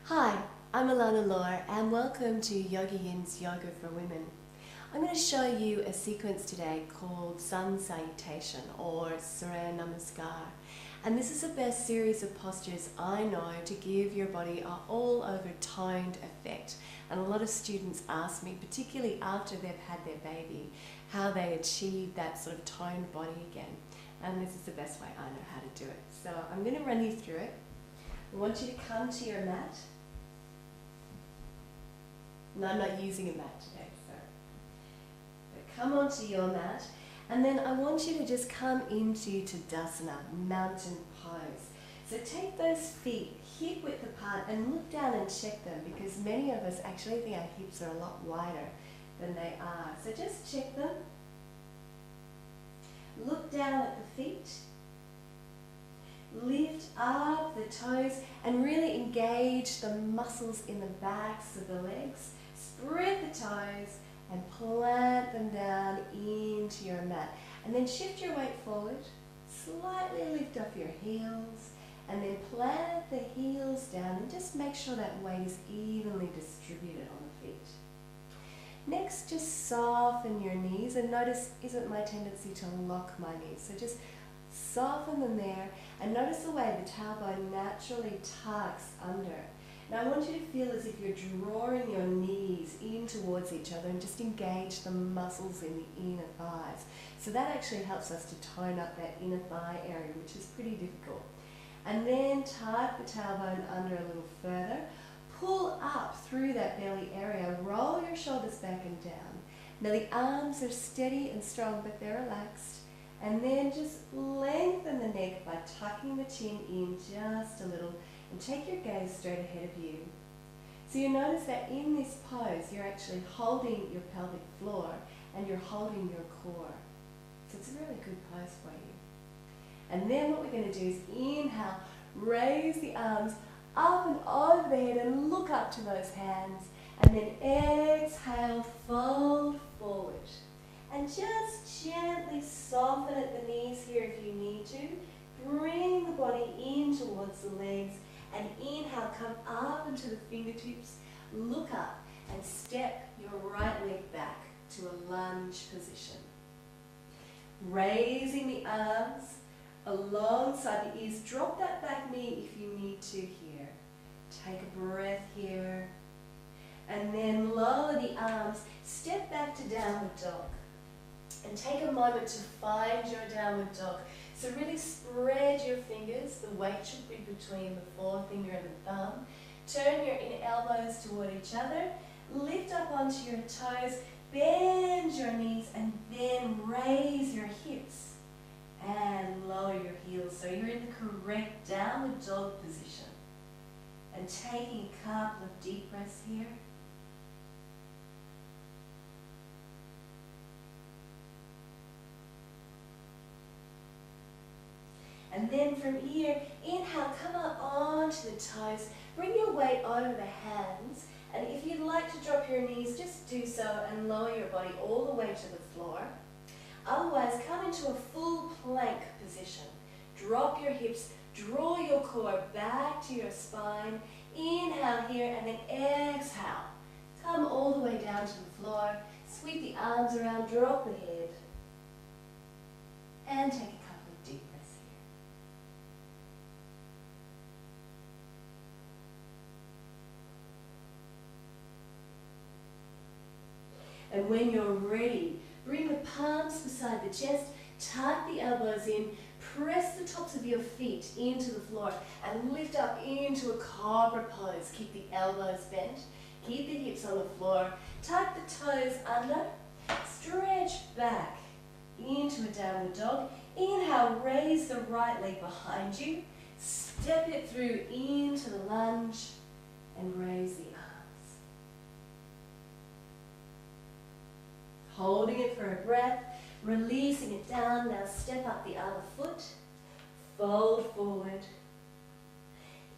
Hi, I'm Alana Law and welcome to YogaYin's Yoga for Women. I'm going to show you a sequence today called Sun Salutation or Surya Namaskar. And this is the best series of postures I know to give your body an all-over toned effect. And a lot of students ask me, particularly after they've had their baby, how they achieve that sort of toned body again. And this is the best way I know how to do it. So I'm going to run you through it. I want you to come to your mat. No, I'm not using a mat today, sorry. But come onto your mat, and then I want you to just come into Tadasana, mountain pose. So take those feet hip width apart and look down and check them, because many of us actually think our hips are a lot wider than they are. So just check them. Look down at the feet. Lift up the toes and really engage the muscles in the backs of the legs. Spread the toes and plant them down into your mat. And then shift your weight forward, slightly lift up your heels, and then plant the heels down and just make sure that weight is evenly distributed on the feet. Next, just soften your knees, and notice isn't my tendency to lock my knees. So just soften them there, and notice the way the tailbone naturally tucks under. Now I want you to feel as if you're drawing your knees in towards each other and just engage the muscles in the inner thighs. So that actually helps us to tone up that inner thigh area, which is pretty difficult. And then tuck the tailbone under a little further. Pull up through that belly area. Roll your shoulders back and down. Now the arms are steady and strong, but they're relaxed. And then just lengthen the neck by tucking the chin in just a little, and take your gaze straight ahead of you. So you notice that in this pose, you're actually holding your pelvic floor and you're holding your core. So it's a really good pose for you. And then what we're going to do is inhale, raise the arms up and over the head and look up to those hands. And then exhale, fold forward. And just gently soften at the knees here if you need to. Bring the body in towards the legs. And inhale, come up into the fingertips, look up and step your right leg back to a lunge position. Raising the arms alongside the ears. Drop that back knee if you need to here. Take a breath here. And then lower the arms, step back to downward dog. And take a moment to find your downward dog. So really spread your fingers. The weight should be between the forefinger and the thumb. Turn your inner elbows toward each other. Lift up onto your toes. Bend your knees and then raise your hips. And lower your heels. So you're in the correct downward dog position. And taking a couple of deep breaths here. And then from here, inhale, come up onto the toes. Bring your weight over the hands. And if you'd like to drop your knees, just do so and lower your body all the way to the floor. Otherwise, come into a full plank position. Drop your hips, draw your core back to your spine. Inhale here and then exhale. Come all the way down to the floor. Sweep the arms around, drop the head. And take a couple of deep breaths here. And when you're ready, bring the palms beside the chest, tuck the elbows in, press the tops of your feet into the floor, and lift up into a cobra pose. Keep the elbows bent, keep the hips on the floor, tuck the toes under, stretch back into a downward dog. Inhale, raise the right leg behind you, step it through into the lunge, and raise the arms. Holding it for a breath, releasing it down. Now step up the other foot, fold forward.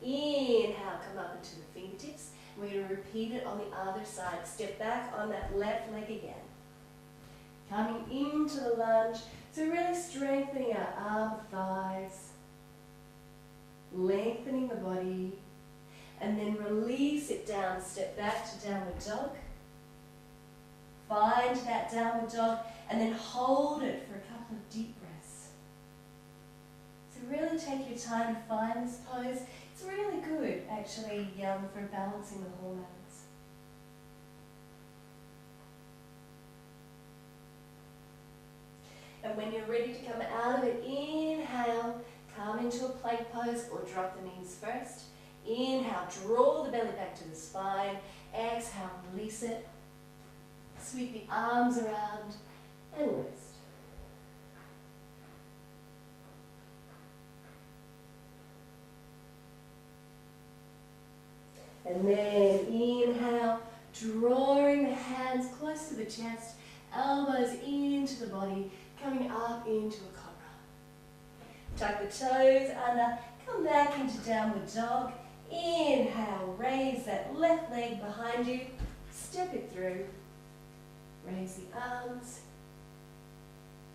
Inhale, come up into the fingertips. We're going to repeat it on the other side. Step back on that left leg again. Coming into the lunge, so really strengthening our arm thighs, lengthening the body, And then release it down, step back to downward dog. Find that downward dog and then hold it for a couple of deep breaths. So really take your time to find this pose. It's really good actually for balancing the hormones. And when you're ready to come out of it, inhale, come into a plank pose or drop the knees first. Inhale, draw the belly back to the spine. Exhale, release it. Sweep the arms around and rest. And then inhale, drawing the hands close to the chest, elbows into the body, coming up into a cobra. Tuck the toes under, come back into downward dog. Inhale, raise that left leg behind you, step it through. Raise the arms.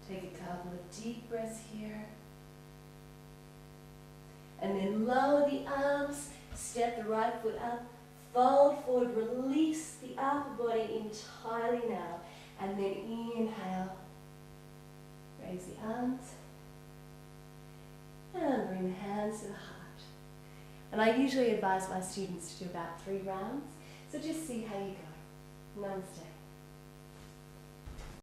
Take a couple of deep breaths here. And then lower the arms, step the right foot up, fold forward, release the upper body entirely now. And then inhale, raise the arms, and bring the hands to the heart. And I usually advise my students to do about 3 rounds, so just see how you go. Namaste.